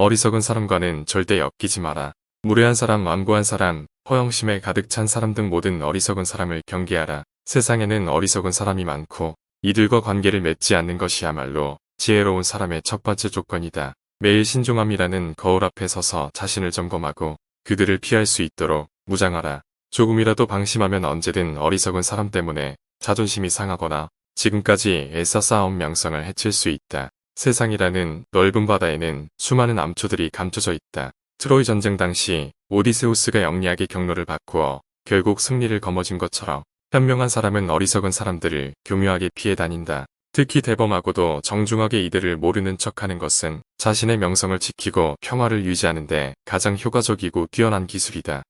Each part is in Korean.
어리석은 사람과는 절대 엮이지 마라. 무례한 사람, 완고한 사람, 허영심에 가득 찬 사람 등 모든 어리석은 사람을 경계하라. 세상에는 어리석은 사람이 많고 이들과 관계를 맺지 않는 것이야말로 지혜로운 사람의 첫 번째 조건이다. 매일 신중함이라는 거울 앞에 서서 자신을 점검하고 그들을 피할 수 있도록 무장하라. 조금이라도 방심하면 언제든 어리석은 사람 때문에 자존심이 상하거나 지금까지 애써 쌓아온 명성을 해칠 수 있다. 세상이라는 넓은 바다에는 수많은 암초들이 감춰져 있다. 트로이 전쟁 당시 오디세우스가 영리하게 경로를 바꾸어 결국 승리를 거머쥔 것처럼 현명한 사람은 어리석은 사람들을 교묘하게 피해 다닌다. 특히 대범하고도 정중하게 이들을 모르는 척하는 것은 자신의 명성을 지키고 평화를 유지하는데 가장 효과적이고 뛰어난 기술이다.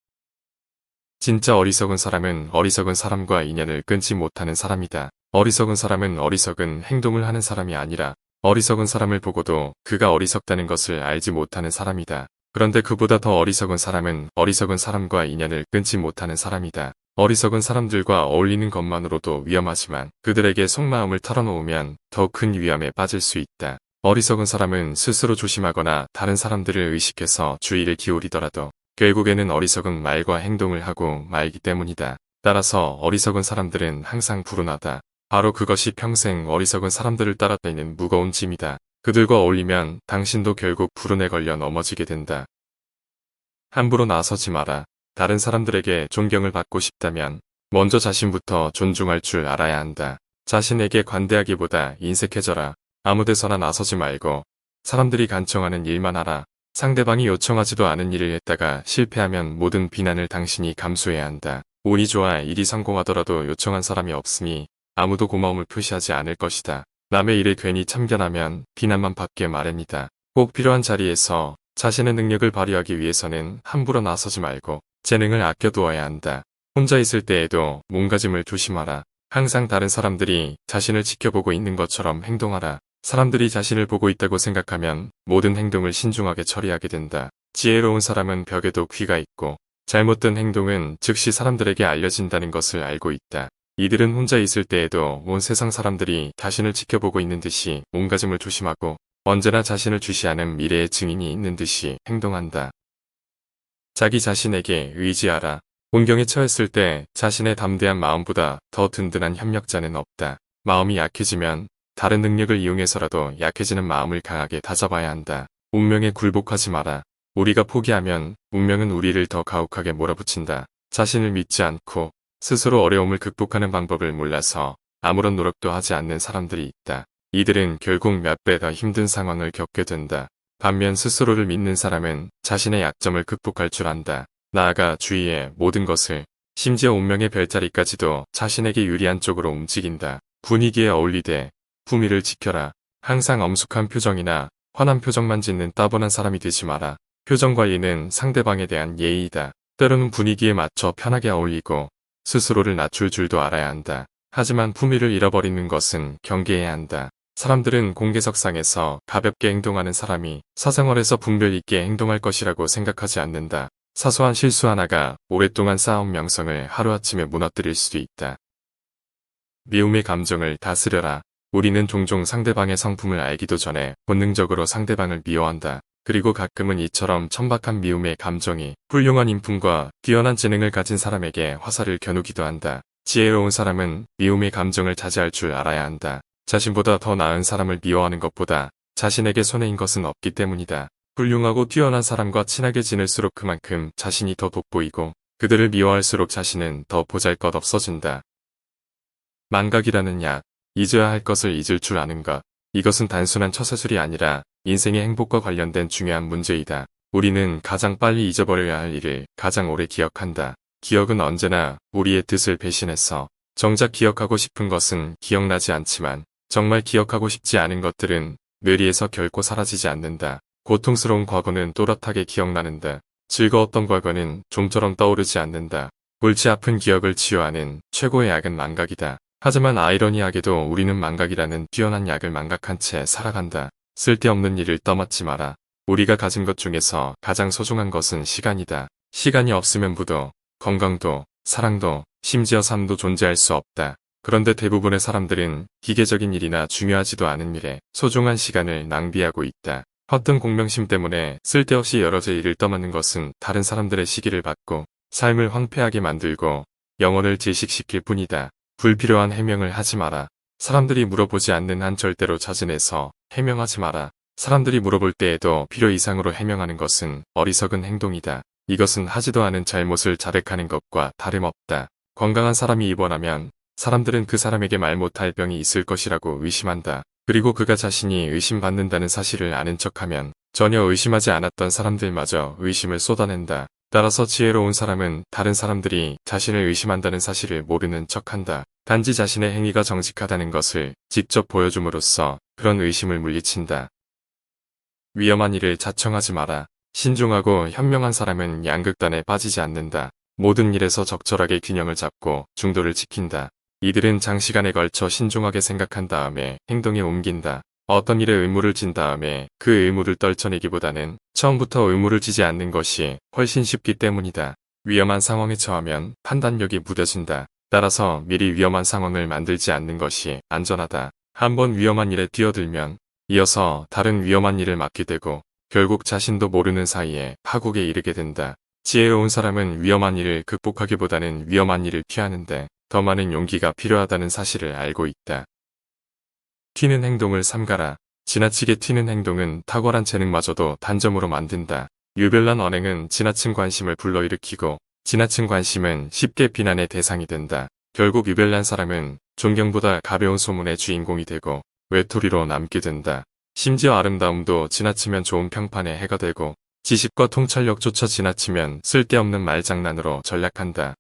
진짜 어리석은 사람은 어리석은 사람과 인연을 끊지 못하는 사람이다. 어리석은 사람은 어리석은 행동을 하는 사람이 아니라 어리석은 사람을 보고도 그가 어리석다는 것을 알지 못하는 사람이다. 그런데 그보다 더 어리석은 사람은 어리석은 사람과 인연을 끊지 못하는 사람이다. 어리석은 사람들과 어울리는 것만으로도 위험하지만 그들에게 속마음을 털어놓으면 더 큰 위험에 빠질 수 있다. 어리석은 사람은 스스로 조심하거나 다른 사람들을 의식해서 주의를 기울이더라도 결국에는 어리석은 말과 행동을 하고 말기 때문이다. 따라서 어리석은 사람들은 항상 불운하다. 바로 그것이 평생 어리석은 사람들을 따라다니는 무거운 짐이다. 그들과 어울리면 당신도 결국 불운에 걸려 넘어지게 된다. 함부로 나서지 마라. 다른 사람들에게 존경을 받고 싶다면 먼저 자신부터 존중할 줄 알아야 한다. 자신에게 관대하기보다 인색해져라. 아무데서나 나서지 말고 사람들이 간청하는 일만 하라. 상대방이 요청하지도 않은 일을 했다가 실패하면 모든 비난을 당신이 감수해야 한다. 운이 좋아 일이 성공하더라도 요청한 사람이 없으니 아무도 고마움을 표시하지 않을 것이다. 남의 일에 괜히 참견하면 비난만 받게 마련이다. 꼭 필요한 자리에서 자신의 능력을 발휘하기 위해서는 함부로 나서지 말고 재능을 아껴두어야 한다. 혼자 있을 때에도 몸가짐을 조심하라. 항상 다른 사람들이 자신을 지켜보고 있는 것처럼 행동하라. 사람들이 자신을 보고 있다고 생각하면 모든 행동을 신중하게 처리하게 된다. 지혜로운 사람은 벽에도 귀가 있고 잘못된 행동은 즉시 사람들에게 알려진다는 것을 알고 있다. 이들은 혼자 있을 때에도 온 세상 사람들이 자신을 지켜보고 있는 듯이 몸가짐을 조심하고 언제나 자신을 주시하는 미래의 증인이 있는 듯이 행동한다. 자기 자신에게 의지하라. 곤경에 처했을 때 자신의 담대한 마음보다 더 든든한 협력자는 없다. 마음이 약해지면 다른 능력을 이용해서라도 약해지는 마음을 강하게 다잡아야 한다. 운명에 굴복하지 마라. 우리가 포기하면 운명은 우리를 더 가혹하게 몰아붙인다. 자신을 믿지 않고 스스로 어려움을 극복하는 방법을 몰라서 아무런 노력도 하지 않는 사람들이 있다. 이들은 결국 몇 배 더 힘든 상황을 겪게 된다. 반면 스스로를 믿는 사람은 자신의 약점을 극복할 줄 안다. 나아가 주위의 모든 것을, 심지어 운명의 별자리까지도 자신에게 유리한 쪽으로 움직인다. 분위기에 어울리되 품위를 지켜라. 항상 엄숙한 표정이나 환한 표정만 짓는 따분한 사람이 되지 마라. 표정 관리는 상대방에 대한 예의이다. 때로는 분위기에 맞춰 편하게 어울리고 스스로를 낮출 줄도 알아야 한다. 하지만 품위를 잃어버리는 것은 경계해야 한다. 사람들은 공개석상에서 가볍게 행동하는 사람이 사생활에서 분별 있게 행동할 것이라고 생각하지 않는다. 사소한 실수 하나가 오랫동안 쌓아온 명성을 하루아침에 무너뜨릴 수도 있다. 미움의 감정을 다스려라. 우리는 종종 상대방의 성품을 알기도 전에 본능적으로 상대방을 미워한다. 그리고 가끔은 이처럼 천박한 미움의 감정이 훌륭한 인품과 뛰어난 재능을 가진 사람에게 화살을 겨누기도 한다. 지혜로운 사람은 미움의 감정을 자제할 줄 알아야 한다. 자신보다 더 나은 사람을 미워하는 것보다 자신에게 손해인 것은 없기 때문이다. 훌륭하고 뛰어난 사람과 친하게 지낼수록 그만큼 자신이 더 돋보이고 그들을 미워할수록 자신은 더 보잘것없어진다. 망각이라는 약, 잊어야 할 것을 잊을 줄 아는 것. 이것은 단순한 처세술이 아니라 인생의 행복과 관련된 중요한 문제이다. 우리는 가장 빨리 잊어버려야 할 일을 가장 오래 기억한다. 기억은 언제나 우리의 뜻을 배신해서 정작 기억하고 싶은 것은 기억나지 않지만 정말 기억하고 싶지 않은 것들은 뇌리에서 결코 사라지지 않는다. 고통스러운 과거는 또렷하게 기억나는데 즐거웠던 과거는 좀처럼 떠오르지 않는다. 골치 아픈 기억을 치유하는 최고의 약은 망각이다. 하지만 아이러니하게도 우리는 망각이라는 뛰어난 약을 망각한 채 살아간다. 쓸데없는 일을 떠맡지 마라. 우리가 가진 것 중에서 가장 소중한 것은 시간이다. 시간이 없으면 부도, 건강도, 사랑도, 심지어 삶도 존재할 수 없다. 그런데 대부분의 사람들은 기계적인 일이나 중요하지도 않은 일에 소중한 시간을 낭비하고 있다. 헛된 공명심 때문에 쓸데없이 여러 제 일을 떠맡는 것은 다른 사람들의 시기를 받고 삶을 황폐하게 만들고 영혼을 질식시킬 뿐이다. 불필요한 해명을 하지 마라. 사람들이 물어보지 않는 한 절대로 자진해서 해명하지 마라. 사람들이 물어볼 때에도 필요 이상으로 해명하는 것은 어리석은 행동이다. 이것은 하지도 않은 잘못을 자백하는 것과 다름없다. 건강한 사람이 입원하면 사람들은 그 사람에게 말 못할 병이 있을 것이라고 의심한다. 그리고 그가 자신이 의심받는다는 사실을 아는 척하면 전혀 의심하지 않았던 사람들마저 의심을 쏟아낸다. 따라서 지혜로운 사람은 다른 사람들이 자신을 의심한다는 사실을 모르는 척한다. 단지 자신의 행위가 정직하다는 것을 직접 보여줌으로써 그런 의심을 물리친다. 위험한 일을 자청하지 마라. 신중하고 현명한 사람은 양극단에 빠지지 않는다. 모든 일에서 적절하게 균형을 잡고 중도를 지킨다. 이들은 장시간에 걸쳐 신중하게 생각한 다음에 행동에 옮긴다. 어떤 일에 의무를 진 다음에 그 의무를 떨쳐내기보다는 처음부터 의무를 지지 않는 것이 훨씬 쉽기 때문이다. 위험한 상황에 처하면 판단력이 무뎌진다. 따라서 미리 위험한 상황을 만들지 않는 것이 안전하다. 한번 위험한 일에 뛰어들면 이어서 다른 위험한 일을 맡게 되고 결국 자신도 모르는 사이에 파국에 이르게 된다. 지혜로운 사람은 위험한 일을 극복하기보다는 위험한 일을 피하는데 더 많은 용기가 필요하다는 사실을 알고 있다. 튀는 행동을 삼가라. 지나치게 튀는 행동은 탁월한 재능마저도 단점으로 만든다. 유별난 언행은 지나친 관심을 불러일으키고 지나친 관심은 쉽게 비난의 대상이 된다. 결국 유별난 사람은 존경보다 가벼운 소문의 주인공이 되고 외톨이로 남게 된다. 심지어 아름다움도 지나치면 좋은 평판에 해가 되고 지식과 통찰력조차 지나치면 쓸데없는 말장난으로 전락한다.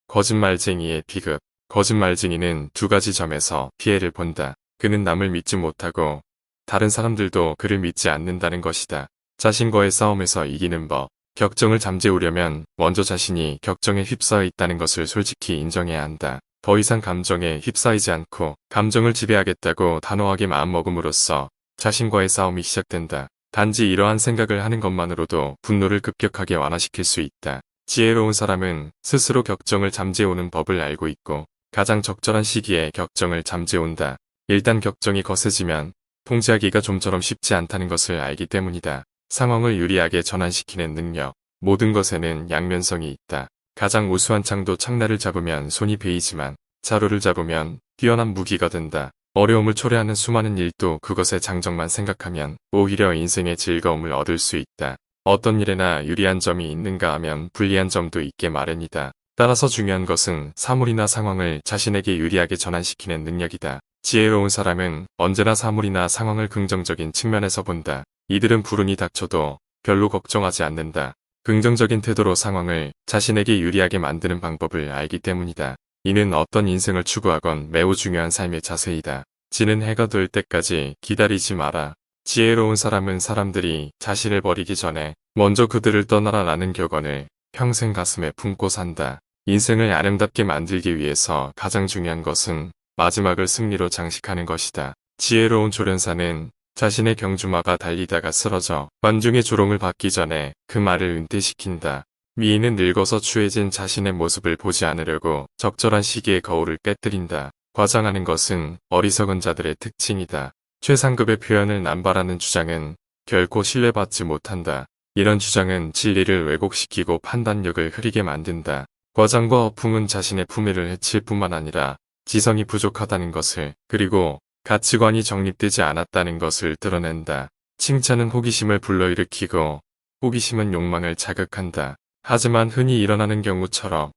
거짓말쟁이의 비극. 거짓말쟁이는 두 가지 점에서 피해를 본다. 그는 남을 믿지 못하고 다른 사람들도 그를 믿지 않는다는 것이다. 자신과의 싸움에서 이기는 법. 격정을 잠재우려면 먼저 자신이 격정에 휩싸여 있다는 것을 솔직히 인정해야 한다. 더 이상 감정에 휩싸이지 않고 감정을 지배하겠다고 단호하게 마음먹음으로써 자신과의 싸움이 시작된다. 단지 이러한 생각을 하는 것만으로도 분노를 급격하게 완화시킬 수 있다. 지혜로운 사람은 스스로 격정을 잠재우는 법을 알고 있고 가장 적절한 시기에 격정을 잠재운다. 일단 격정이 거세지면 통제하기가 좀처럼 쉽지 않다는 것을 알기 때문이다. 상황을 유리하게 전환시키는 능력. 모든 것에는 양면성이 있다. 가장 우수한 창도 창날을 잡으면 손이 베이지만 자루를 잡으면 뛰어난 무기가 된다. 어려움을 초래하는 수많은 일도 그것의 장점만 생각하면 오히려 인생의 즐거움을 얻을 수 있다. 어떤 일에나 유리한 점이 있는가 하면 불리한 점도 있게 마련이다. 따라서 중요한 것은 사물이나 상황을 자신에게 유리하게 전환시키는 능력이다. 지혜로운 사람은 언제나 사물이나 상황을 긍정적인 측면에서 본다. 이들은 불운이 닥쳐도 별로 걱정하지 않는다. 긍정적인 태도로 상황을 자신에게 유리하게 만드는 방법을 알기 때문이다. 이는 어떤 인생을 추구하건 매우 중요한 삶의 자세이다. 지는 해가 될 때까지 기다리지 마라. 지혜로운 사람은 사람들이 자신을 버리기 전에 먼저 그들을 떠나라라는 격언을 평생 가슴에 품고 산다. 인생을 아름답게 만들기 위해서 가장 중요한 것은 마지막을 승리로 장식하는 것이다. 지혜로운 조련사는 자신의 경주마가 달리다가 쓰러져 관중의 조롱을 받기 전에 그 말을 은퇴시킨다. 미인은 늙어서 추해진 자신의 모습을 보지 않으려고 적절한 시기에 거울을 깨뜨린다. 과장하는 것은 어리석은 자들의 특징이다. 최상급의 표현을 남발하는 주장은 결코 신뢰받지 못한다. 이런 주장은 진리를 왜곡시키고 판단력을 흐리게 만든다. 과장과 허풍은 자신의 품위를 해칠 뿐만 아니라 지성이 부족하다는 것을 그리고 가치관이 정립되지 않았다는 것을 드러낸다. 칭찬은 호기심을 불러일으키고 호기심은 욕망을 자극한다. 하지만 흔히 일어나는 경우처럼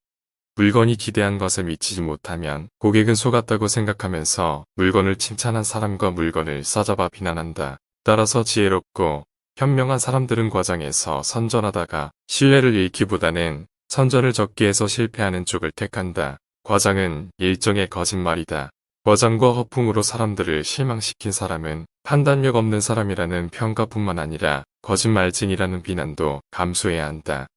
물건이 기대한 것에 미치지 못하면 고객은 속았다고 생각하면서 물건을 칭찬한 사람과 물건을 싸잡아 비난한다. 따라서 지혜롭고 현명한 사람들은 과장해서 선전하다가 신뢰를 잃기보다는 선전을 적게 해서 실패하는 쪽을 택한다. 과장은 일종의 거짓말이다. 과장과 허풍으로 사람들을 실망시킨 사람은 판단력 없는 사람이라는 평가뿐만 아니라 거짓말쟁이라는 비난도 감수해야 한다.